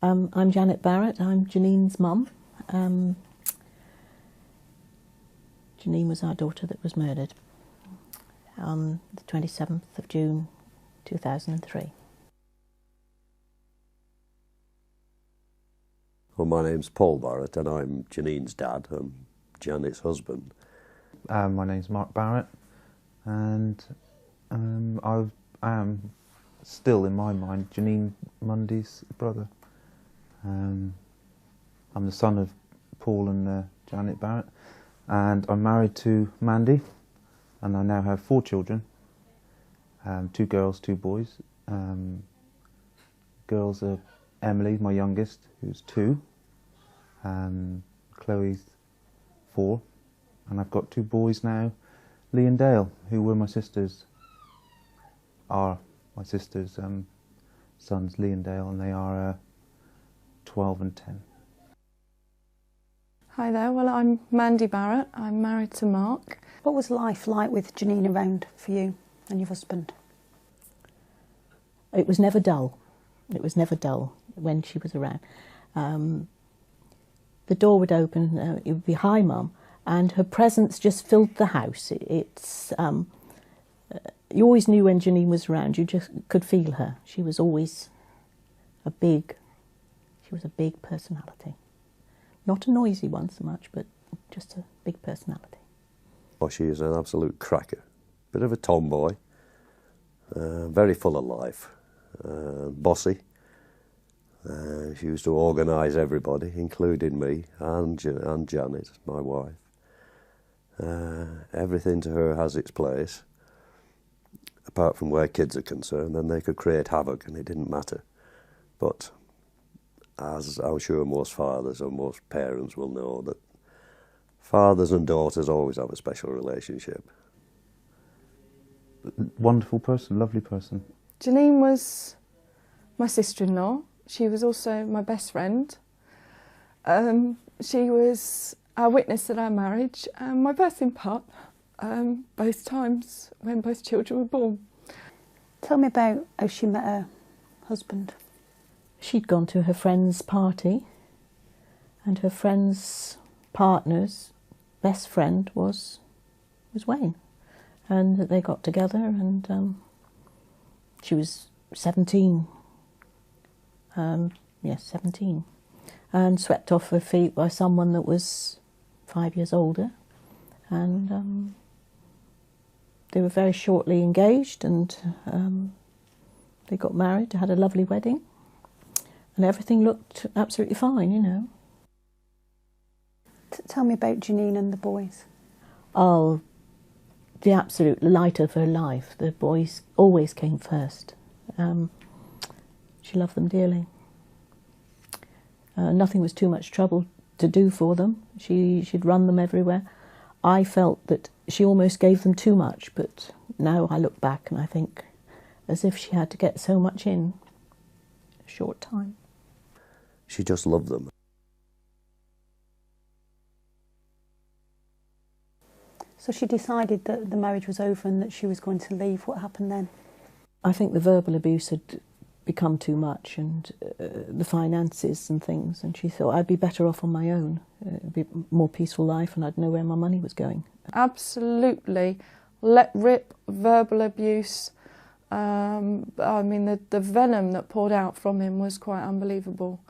I'm Janet Barrett. I'm Janine's mum. Janine was our daughter that was murdered on the 27th of June 2003. Well, my name's Paul Barrett and I'm Janine's dad. I'm Janet's husband. My name's Mark Barrett, and I am still, in my mind, Janine Mundy's brother. I'm the son of Paul and Janet Barrett, and I'm married to Mandy, and I now have 4 children, 2 girls, 2 boys. Girls are Emily, my youngest, who's 2, Chloe's 4, and I've got 2 boys now, Lee and Dale, who were my sisters, are my sisters' sons, Lee and Dale, and they are 12 and 10. Hi there, well I'm Mandy Barrett, I'm married to Mark. What was life like with Janine around for you and your husband? It was never dull. It was never dull when she was around. The door would open, it would be, "Hi Mum," and her presence just filled the house. You always knew when Janine was around, you just could feel her. She was always a big personality. Not a noisy one so much, but just a big personality. Oh, she is an absolute cracker. Bit of a tomboy, very full of life, bossy. She used to organise everybody, including me and Janet, my wife. Everything to her has its place, apart from where kids are concerned, and they could create havoc and it didn't matter. But as I'm sure most fathers or most parents will know, that fathers and daughters always have a special relationship. Wonderful person, lovely person. Janine was my sister-in-law. She was also my best friend. She was our witness at our marriage and my birthing part, both times when both children were born. Tell me about how she met her husband. She'd gone to her friend's party, and her friend's partner's best friend was Wayne. And they got together, and she was 17. Yes, 17. And swept off her feet by someone that was 5 years older. And they were very shortly engaged, and they got married, had a lovely wedding. And everything looked absolutely fine, you know. Tell me about Janine and the boys. Oh, the absolute light of her life. The boys always came first. She loved them dearly. Nothing was too much trouble to do for them. She'd run them everywhere. I felt that she almost gave them too much, but now I look back and I think as if she had to get so much in a short time. She just loved them. So she decided that the marriage was over and that she was going to leave. What happened then? I think the verbal abuse had become too much, and the finances and things, and she thought I'd be better off on my own. It'd be a more peaceful life and I'd know where my money was going. Absolutely Let rip, verbal abuse. I mean, the venom that poured out from him was quite unbelievable.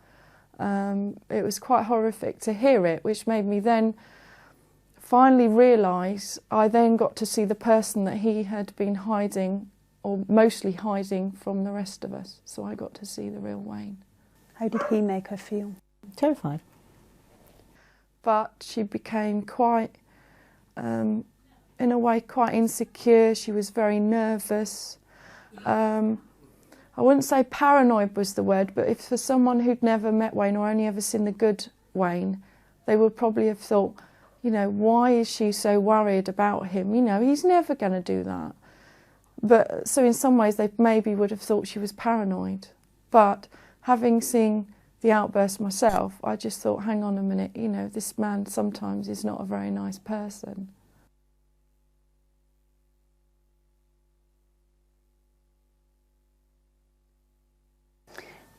It was quite horrific to hear it, which made me then finally realise I then got to see the person that he had been hiding, or mostly hiding from the rest of us. So I got to see the real Wayne. How did he make her feel? Terrified. But she became quite, in a way, quite insecure. She was very nervous. I wouldn't say paranoid was the word, but if for someone who'd never met Wayne or only ever seen the good Wayne, they would probably have thought, you know, why is she so worried about him? You know, he's never going to do that. But so in some ways they maybe would have thought she was paranoid. But having seen the outburst myself, I just thought, hang on a minute, you know, this man sometimes is not a very nice person.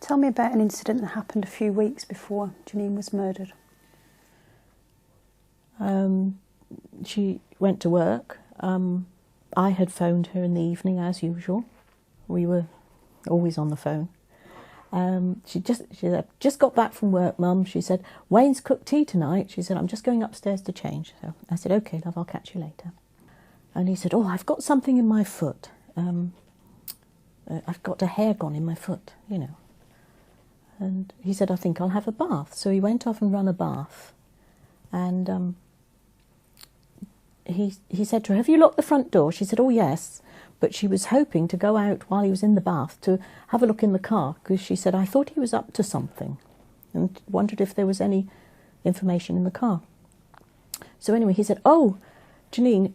Tell me about an incident that happened a few weeks before Janine was murdered. She went to work. I had phoned her in the evening as usual. We were always on the phone. She said, just got back from work, Mum. She said, Wayne's cooked tea tonight. She said, I'm just going upstairs to change. So I said, OK, love, I'll catch you later. And he said, oh, I've got something in my foot. I've got a hair gone in my foot, you know. And he said, I think I'll have a bath. So he went off and ran a bath. And he said to her, have you locked the front door? She said, oh, yes. But she was hoping to go out while he was in the bath to have a look in the car, because she said, I thought he was up to something and wondered if there was any information in the car. So anyway, he said, oh, Janine,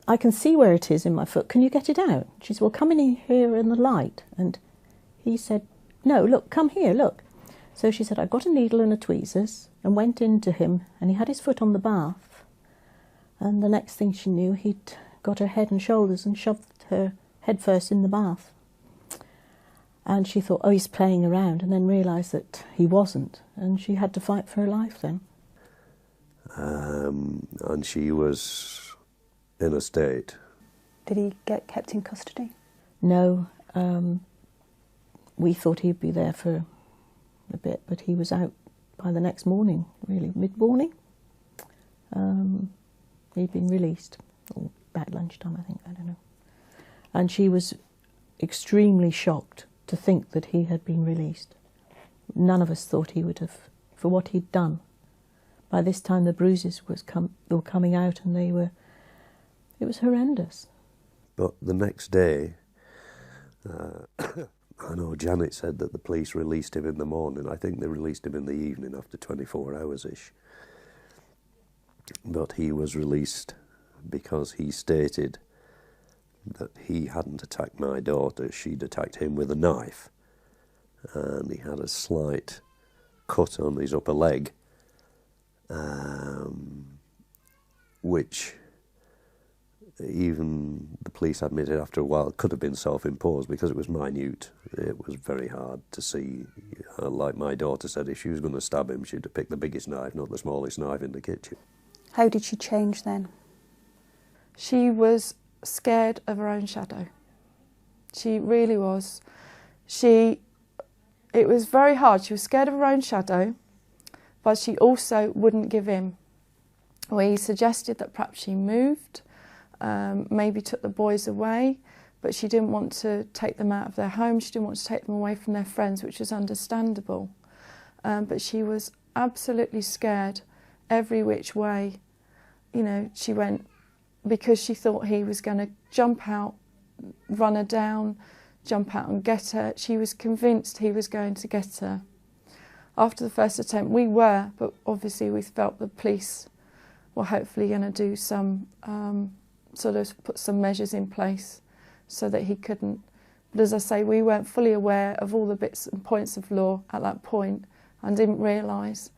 I can see where it is in my foot. Can you get it out? She said, well, come in here in the light. And he said, no, look, come here, look. So she said, I got a needle and a tweezers and went into him, and he had his foot on the bath. And the next thing she knew, he'd got her head and shoulders and shoved her head first in the bath. And she thought, oh, he's playing around, and then realised that he wasn't, and she had to fight for her life then. And she was in a state. Did he get kept in custody? No, we thought he'd be there for a bit, but he was out by the next morning, really, mid-morning. He'd been released, or about lunchtime, I think, I don't know. And she was extremely shocked to think that he had been released. None of us thought he would have, for what he'd done. By this time the bruises were coming out, and it was horrendous. But the next day, I know Janet said that the police released him in the morning. I think they released him in the evening after 24 hours-ish. But he was released because he stated that he hadn't attacked my daughter, she'd attacked him with a knife. And he had a slight cut on his upper leg, which even the police admitted after a while could have been self-imposed because it was minute. It was very hard to see. Like my daughter said, if she was going to stab him, she'd have picked the biggest knife, not the smallest knife in the kitchen. How did she change then? She was scared of her own shadow. She really was. It was very hard. She was scared of her own shadow, but she also wouldn't give in. We suggested that perhaps she moved, maybe took the boys away, but she didn't want to take them out of their home. She didn't want to take them away from their friends, which was understandable. But she was absolutely scared every which way. You know, she went because she thought he was going to jump out, run her down, jump out and get her. She was convinced he was going to get her. After the first attempt, we were, but obviously we felt the police were hopefully going to do some, sort of put some measures in place so that he couldn't. But as I say, we weren't fully aware of all the bits and points of law at that point and didn't realise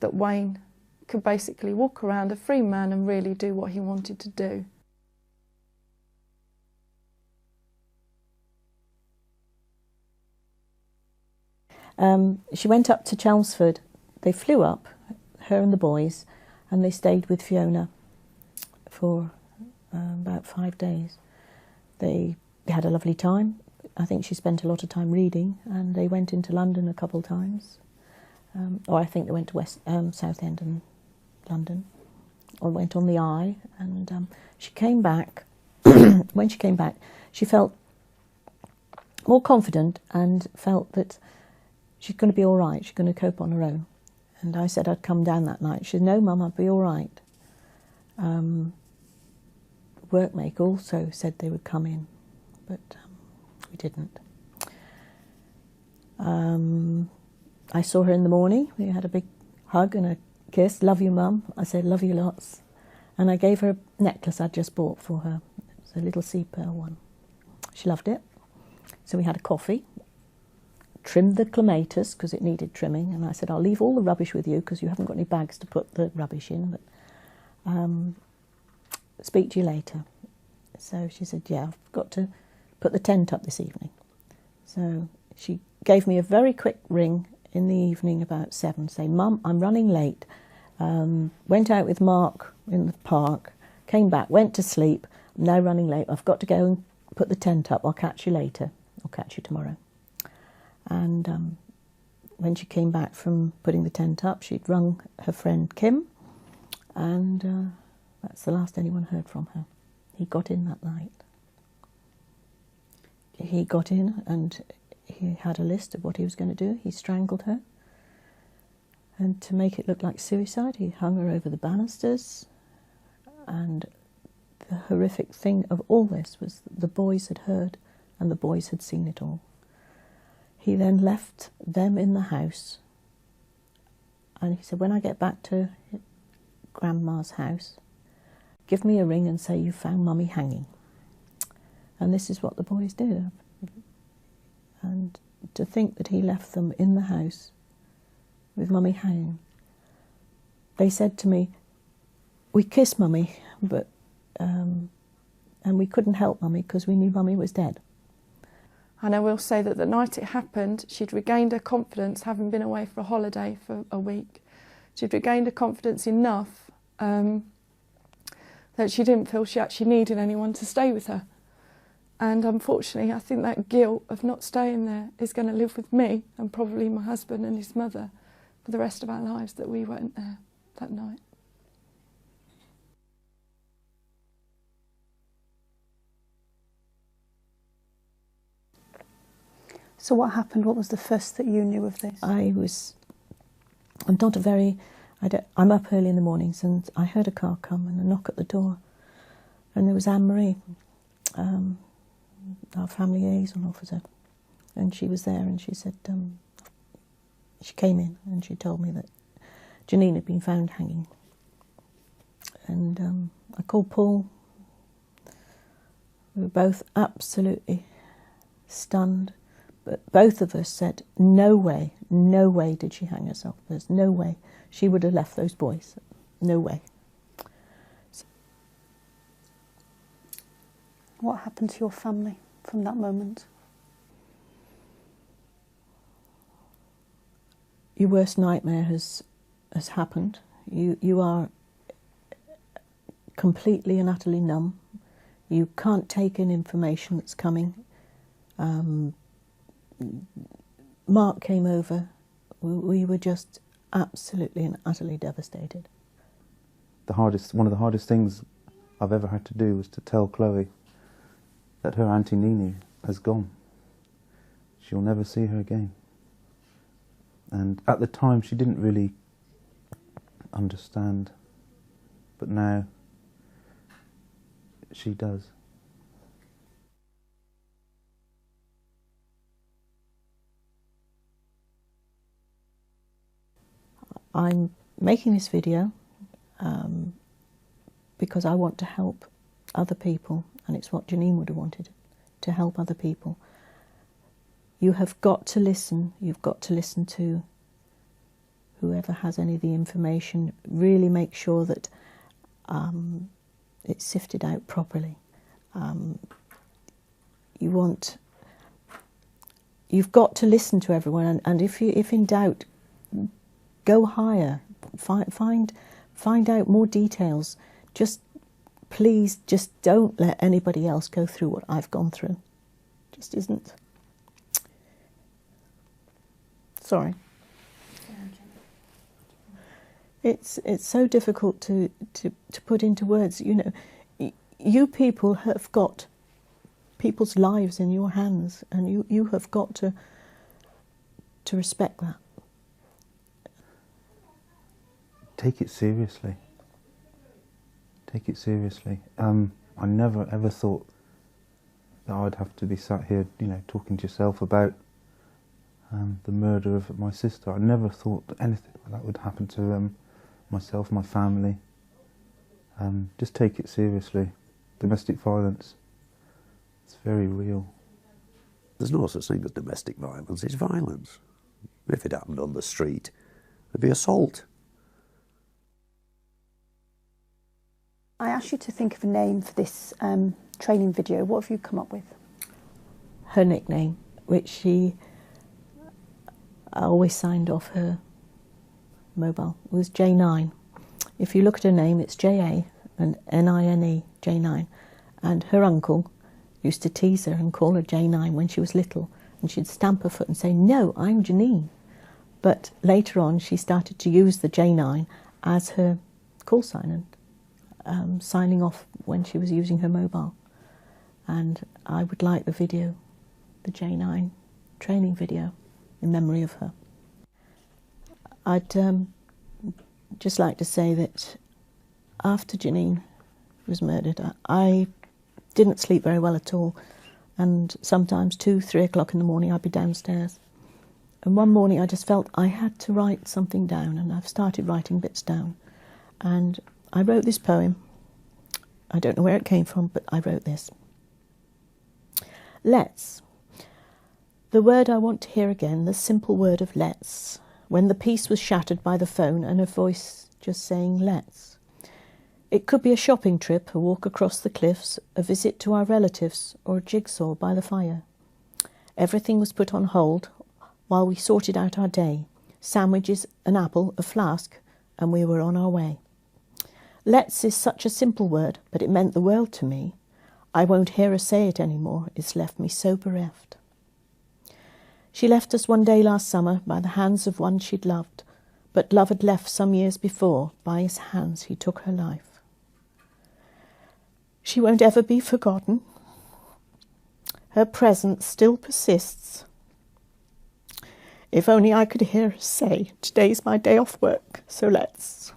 that Wayne could basically walk around a free man and really do what he wanted to do. She went up to Chelmsford. They flew up, her and the boys, and they stayed with Fiona for about 5 days. They had a lovely time. I think she spent a lot of time reading, and they went into London a couple of times. Or I think they went to Southend and London, or went on the Eye, and she came back. When she came back, she felt more confident and felt that she's going to be all right, she's going to cope on her own. And I said I'd come down that night. She said, no, Mum, I'll be all right. Workmate also said they would come in, but we didn't. I saw her in the morning. We had a big hug and a kiss. Love you, Mum. I said, love you lots. And I gave her a necklace I'd just bought for her. It was a little sea pearl one. She loved it. So we had a coffee, trimmed the clematis because it needed trimming, and I said, I'll leave all the rubbish with you because you haven't got any bags to put the rubbish in, but speak to you later. So she said, yeah, I've got to put the tent up this evening. So she gave me a very quick ring in the evening about 7, saying, "Mum, I'm running late." Went out with Mark in the park, came back, went to sleep. I'm now running late. I've got to go and put the tent up. I'll catch you later. I'll catch you tomorrow. And when she came back from putting the tent up, she'd rung her friend Kim, and that's the last anyone heard from her. He got in that night. He got in and he had a list of what he was going to do. He strangled her. And to make it look like suicide, he hung her over the banisters. And the horrific thing of all this was that the boys had heard and the boys had seen it all. He then left them in the house. And he said, "When I get back to Grandma's house, give me a ring and say you found Mummy hanging." And this is what the boys did. And to think that he left them in the house with Mummy hanging. They said to me, "We kissed Mummy, but and we couldn't help Mummy because we knew Mummy was dead." And I will say that the night it happened, she'd regained her confidence, having been away for a holiday for a week. She'd regained her confidence enough that she didn't feel she actually needed anyone to stay with her. And unfortunately, I think that guilt of not staying there is going to live with me and probably my husband and his mother for the rest of our lives, that we weren't there that night. So what happened? What was the first that you knew of this? I'm up early in the mornings, and I heard a car come and a knock at the door. And there was Anne-Marie, our family liaison officer. And she was there, and she said, she came in and she told me that Janine had been found hanging. And I called Paul. We were both absolutely stunned. But both of us said, no way did she hang herself. There's no way she would have left those boys. No way. What happened to your family from that moment? Your worst nightmare has happened. You are completely and utterly numb. You can't take in information that's coming. Mark came over. We were just absolutely and utterly devastated. One of the hardest things I've ever had to do was to tell Chloe that her Auntie Nini has gone. She'll never see her again. And at the time she didn't really understand, but now she does. I'm making this video because I want to help other people, and it's what Janine would have wanted, to help other people. You have got to listen. You've got to listen to whoever has any of the information. Really make sure that it's sifted out properly. You've got to listen to everyone, and if in doubt, go higher. Find out more details. Please, don't let anybody else go through what I've gone through. Just isn't. Sorry. It's so difficult to put into words. You know, you people have got people's lives in your hands, and you have got to respect that. Take it seriously. Take it seriously. I never ever thought that I'd have to be sat here, talking to yourself about the murder of my sister. I never thought that anything like that would happen to myself, my family. Just take it seriously. Domestic violence, it's very real. There's no such thing as domestic violence, it's violence. If it happened on the street, it'd be assault. I asked you to think of a name for this training video. What have you come up with? Her nickname, which she I always signed off her mobile. It was J9. If you look at her name, it's J-A and N-I-N-E, J9. And her uncle used to tease her and call her J9 when she was little. And she'd stamp her foot and say, "No, I'm Janine." But later on, she started to use the J9 as her call sign and signing off when she was using her mobile. And I would like the video, the J9 training video, in memory of her. I'd just like to say that after Janine was murdered, I didn't sleep very well at all, and sometimes 2, 3 o'clock in the morning I'd be downstairs. And one morning I just felt I had to write something down, and I've started writing bits down. And I wrote this poem. I don't know where it came from, but I wrote this. Let's. The word I want to hear again, the simple word of let's, when the peace was shattered by the phone and a voice just saying let's. It could be a shopping trip, a walk across the cliffs, a visit to our relatives, or a jigsaw by the fire. Everything was put on hold while we sorted out our day. Sandwiches, an apple, a flask, and we were on our way. Let's is such a simple word, but it meant the world to me. I won't hear her say it anymore. It's left me so bereft. She left us one day last summer by the hands of one she'd loved, but love had left some years before. By his hands he took her life. She won't ever be forgotten. Her presence still persists. If only I could hear her say, "Today's my day off work, so let's."